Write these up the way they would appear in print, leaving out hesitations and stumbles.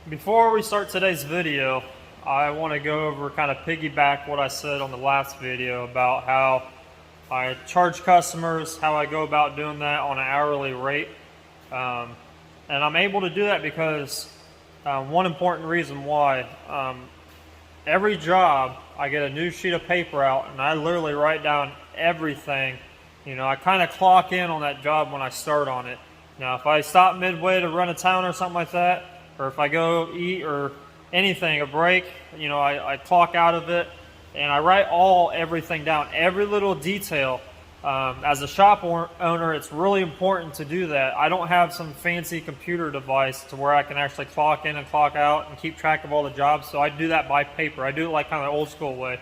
Before we start today's video, I want to go over, kind of piggyback what I said on the last video about how I charge customers, how I go about doing that on an hourly rate. And I'm able to do that because one important reason why, every job I get a new sheet of paper out and I literally write down everything. You know, I kind of clock in on that job when I start on it. Now, if I stop midway to run a town or something like that, or if I go eat or anything, a break, you know, I clock out of it and I write everything down, every little detail. As a shop owner, it's really important to do that. I don't have some fancy computer device to where I can actually clock in and clock out and keep track of all the jobs, so I do that by paper. I do it like kind of the old school way.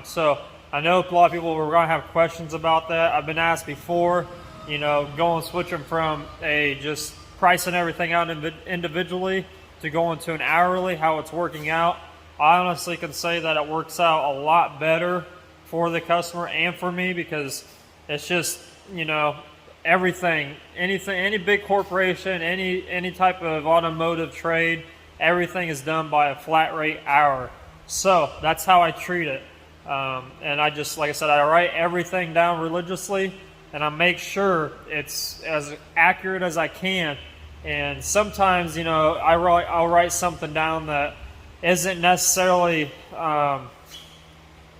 So I know a lot of people were going to have questions about that. I've been asked before, you know, going switching from just pricing everything out individually to going to an hourly, how it's working out. I honestly can say that it works out a lot better for the customer and for me, because it's just, you know, everything, anything, any big corporation, any type of automotive trade, everything is done by a flat rate hour. So that's how I treat it. And I just, like I said, I write everything down religiously, and I make sure it's as accurate as I can. And sometimes, you know, I'll write something down that isn't necessarily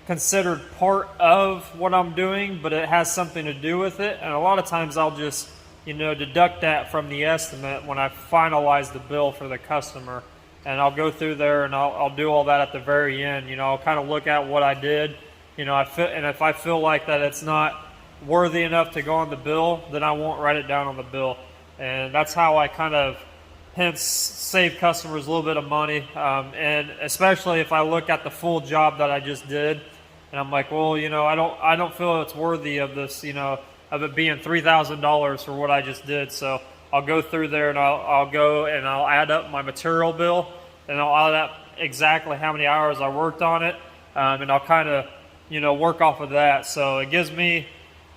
considered part of what I'm doing, but it has something to do with it. And a lot of times I'll just, you know, deduct that from the estimate when I finalize the bill for the customer. And I'll go through there and I'll do all that at the very end. You know, I'll kind of look at what I did. You know, and if I feel like that it's not worthy enough to go on the bill, then I won't write it down on the bill. And that's how I kind of hence save customers a little bit of money. And especially if I look at the full job that I just did, and I'm like, well, you know, I don't feel it's worthy of this, you know, of it being $3,000 for what I just did. So I'll go through there and I'll go and I'll add up my material bill, and I'll add up exactly how many hours I worked on it, and I'll kind of, you know, work off of that. So it gives me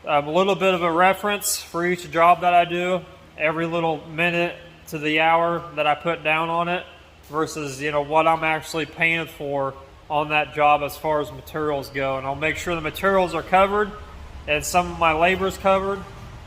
a little bit of a reference for each job that I do, every little minute to the hour that I put down on it, versus, you know, what I'm actually paying for on that job as far as materials go. And I'll make sure the materials are covered and some of my labor is covered.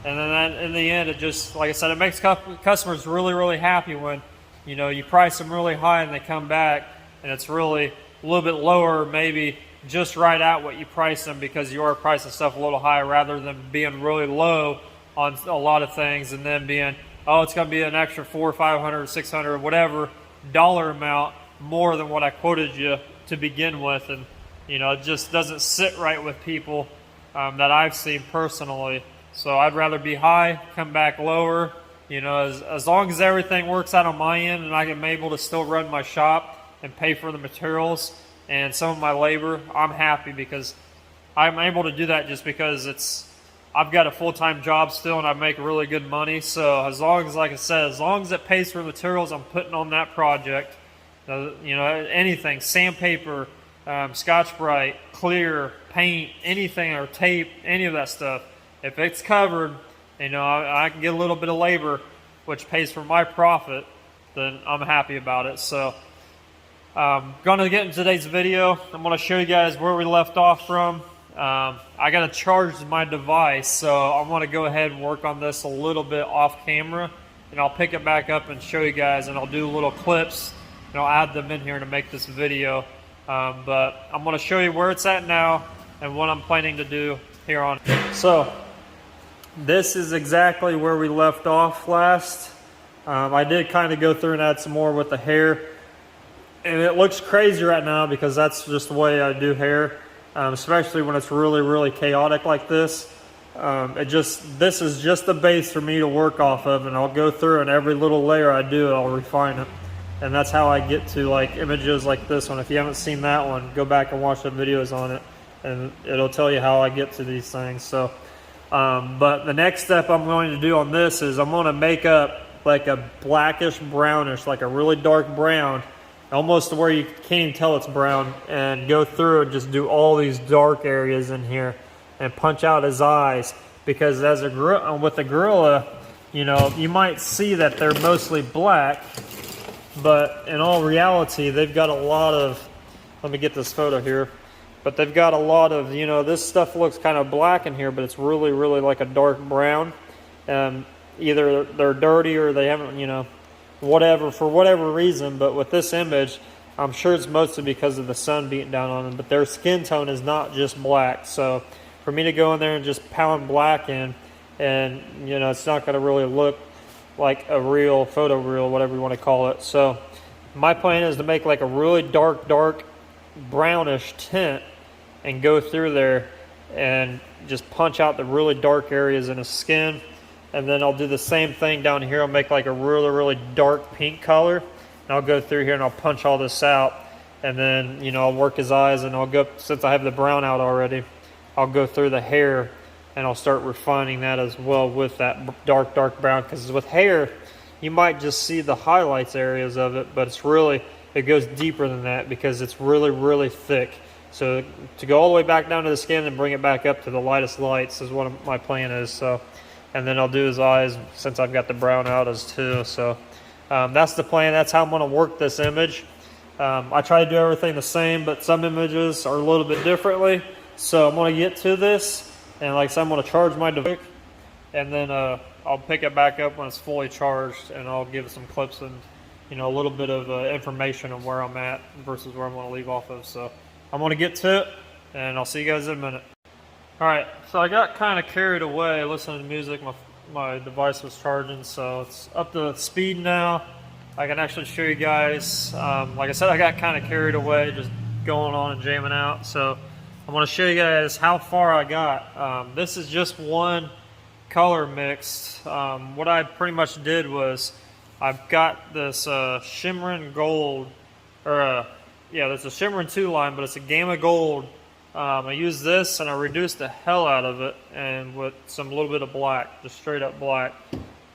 And then in the end, it just, like I said, it makes customers really, really happy when, you know, you price them really high and they come back and it's really a little bit lower, maybe just right at what you price them, because you are pricing stuff a little high, rather than being really low on a lot of things and then being, oh, it's going to be an extra $400, $500, $600, whatever dollar amount more than what I quoted you to begin with. And, you know, it just doesn't sit right with people that I've seen personally. So I'd rather be high, come back lower. You know, as long as everything works out on my end and I am able to still run my shop and pay for the materials and some of my labor, I'm happy, because I'm able to do that just because I've got a full-time job still and I make really good money. So as long as, like I said, as long as it pays for the materials I'm putting on that project, you know, anything, sandpaper, Scotch-Brite, clear, paint, anything, or tape, any of that stuff, if it's covered, you know, I can get a little bit of labor, which pays for my profit, then I'm happy about it. So going to get into today's video. I'm going to show you guys where we left off from. I got to charge my device, so I want to go ahead and work on this a little bit off camera, and I'll pick it back up and show you guys, and I'll do little clips and I'll add them in here to make this video. But I'm going to show you where it's at now and what I'm planning to do here on. So this is exactly where we left off last. I did kind of go through and add some more with the hair, and it looks crazy right now because that's just the way I do hair. Especially when it's really, really chaotic like this. This is just the base for me to work off of, and I'll go through and every little layer I do, I'll refine it. And that's how I get to like images like this one. If you haven't seen that one, go back and watch the videos on it, and it'll tell you how I get to these things. So, but the next step I'm going to do on this is I'm going to make up like a blackish brownish, like a really dark brown, almost to where you can't even tell it's brown, and go through and just do all these dark areas in here and punch out his eyes. Because with the gorilla, you know, you might see that they're mostly black, But in all reality, they've got a lot of, let me get this photo here, but they've got a lot of, you know, this stuff looks kind of black in here, but it's really, really like a dark brown. Either they're dirty or they haven't, you know, whatever, for whatever reason. But with this image, I'm sure it's mostly because of the sun beating down on them, but their skin tone is not just black. So for me to go in there and just pound black in, and, you know, it's not going to really look like a real photo reel, whatever you want to call it. So my plan is to make like a really dark brownish tint and go through there and just punch out the really dark areas in his skin. And then I'll do the same thing down here. I'll make like a really dark pink color, and I'll go through here and I'll punch all this out. And then, you know, I'll work his eyes, and I'll go, since I have the brown out already, I'll go through the hair and I'll start refining that as well with that dark brown. Because with hair, you might just see the highlights areas of it, but it's really, it goes deeper than that because it's really thick. So to go all the way back down to the skin and bring it back up to the lightest lights is what my plan is. So, and then I'll do his eyes since I've got the brown out as too. So that's the plan. That's how I'm going to work this image. I try to do everything the same, but some images are a little bit differently. So I'm going to get to this. And like I said, I'm going to charge my device, and then I'll pick it back up when it's fully charged, and I'll give some clips and, you know, a little bit of information on where I'm at versus where I'm going to leave off of. So I'm going to get to it, and I'll see you guys in a minute. All right, so I got kind of carried away listening to music. My device was charging, so it's up to speed now. I can actually show you guys. Like I said, I got kind of carried away just going on and jamming out. So I'm going to show you guys how far I got. This is just one color mixed. What I pretty much did was I've got this shimmering gold, or yeah, there's a shimmering 2 line, but it's a gamma gold. I used this and I reduced the hell out of it, and with some little bit of black, just straight up black.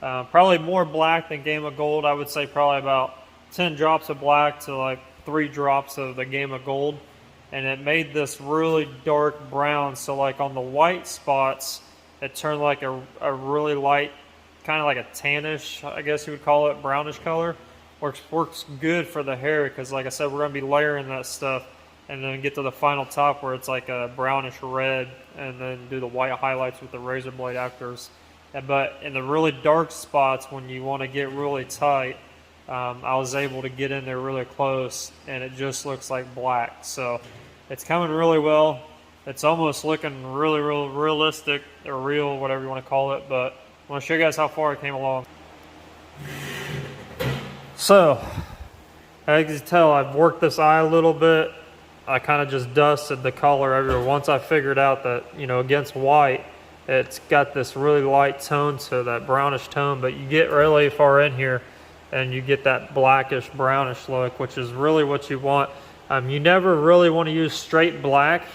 Probably more black than gamma gold. I would say probably about 10 drops of black to like 3 drops of the gamma gold. And it made this really dark brown. So like on the white spots, it turned like a really light, kind of like a tannish, I guess you would call it, brownish color. Works good for the hair because, like I said, we're going to be layering that stuff and then get to the final top where it's like a brownish red, and then do the white highlights with the razor blade afterwards. But in the really dark spots, when you want to get really tight, I was able to get in there really close, and it just looks like black. So it's coming really well. It's almost looking really realistic, or real, whatever you want to call it. But I want to show you guys how far I came along. So as you can tell, I've worked this eye a little bit. I kind of just dusted the color everywhere. Once I figured out that, you know, against white, it's got this really light tone to that brownish tone, but you get really far in here and you get that blackish brownish look, which is really what you want. You never really want to use straight black.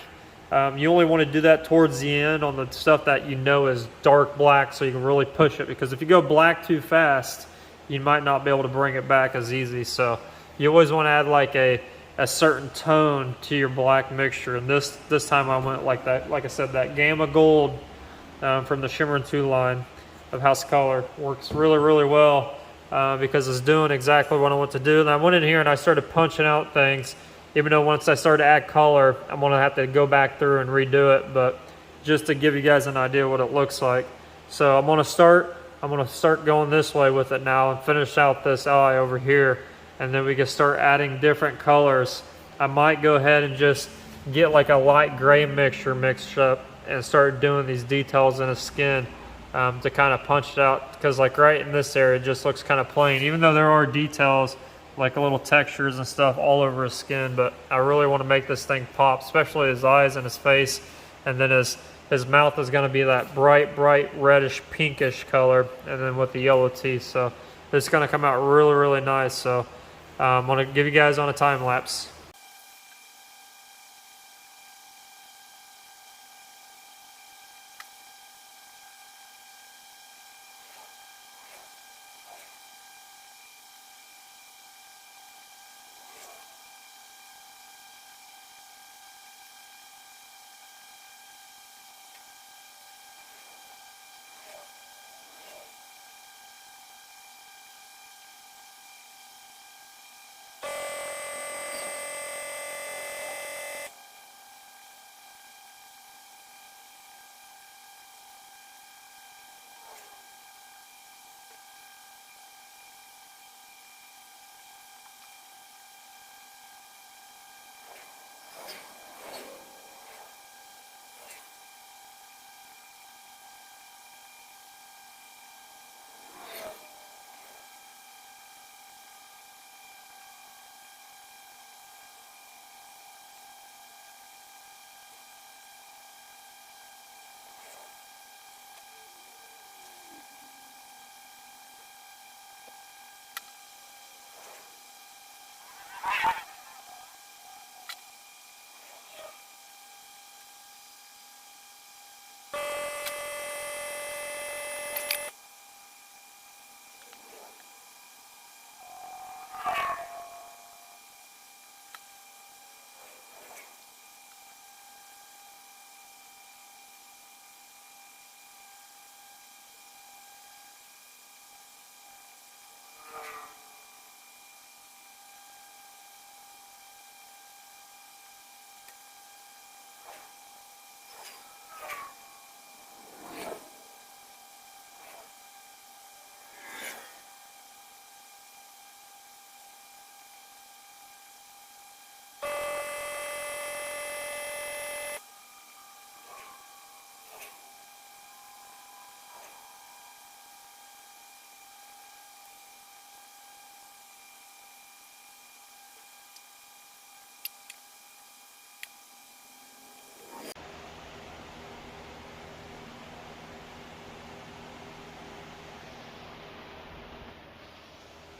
You only want to do that towards the end on the stuff that you know is dark black, so you can really push it, because if you go black too fast, you might not be able to bring it back as easy. So you always want to add like a certain tone to your black mixture. And this time I went like that, like I said, that gamma gold from the Shimmering 2 line of House Color works really well because it's doing exactly what I want to do. And I went in here and I started punching out things, even though once I started to add color, I'm going to have to go back through and redo it, but just to give you guys an idea what it looks like. So I'm going to start going this way with it now and finish out this eye over here, and then we can start adding different colors. I might go ahead and just get like a light gray mixture mixed up and start doing these details in his skin to kind of punch it out, because like right in this area it just looks kind of plain, even though there are details like little textures and stuff all over his skin. But I really want to make this thing pop, especially his eyes and his face, and then his mouth is going to be that bright reddish pinkish color, and then with the yellow teeth. So it's going to come out really nice. So I'm going to give you guys on a time lapse.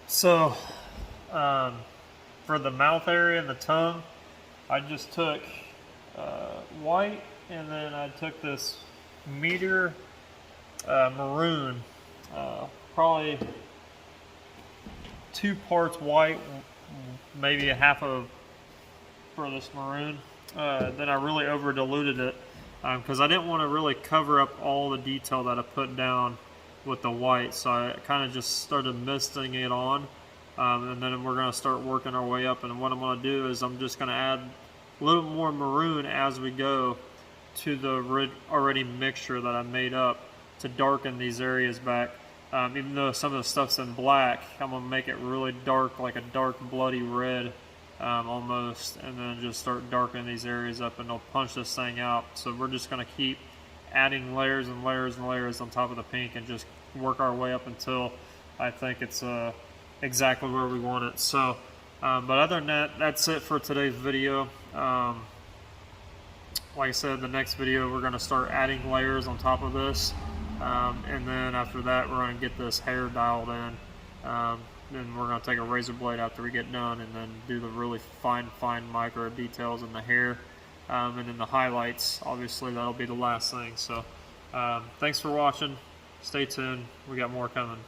So, for the mouth area and the tongue, I just took white, and then I took this meteor maroon, probably 2 parts white, maybe a half of for this maroon. Then I really over diluted it because I didn't want to really cover up all the detail that I put down with the white, so I kind of just started misting it on, and then we're going to start working our way up. And what I'm going to do is I'm just going to add a little more maroon as we go to the already mixture that I made up to darken these areas back. Even though some of the stuff's in black, I'm going to make it really dark, like a dark bloody red almost, and then just start darkening these areas up, and it'll punch this thing out. So we're just going to keep adding layers and layers and layers on top of the pink and just work our way up until I think it's exactly where we want it. So, but other than that, that's it for today's video. Like I said, the next video we're going to start adding layers on top of this, and then after that we're going to get this hair dialed in. Then we're going to take a razor blade after we get done and then do the really fine micro details in the hair, and then the highlights. Obviously that'll be the last thing. So thanks for watching. Stay tuned. We got more coming.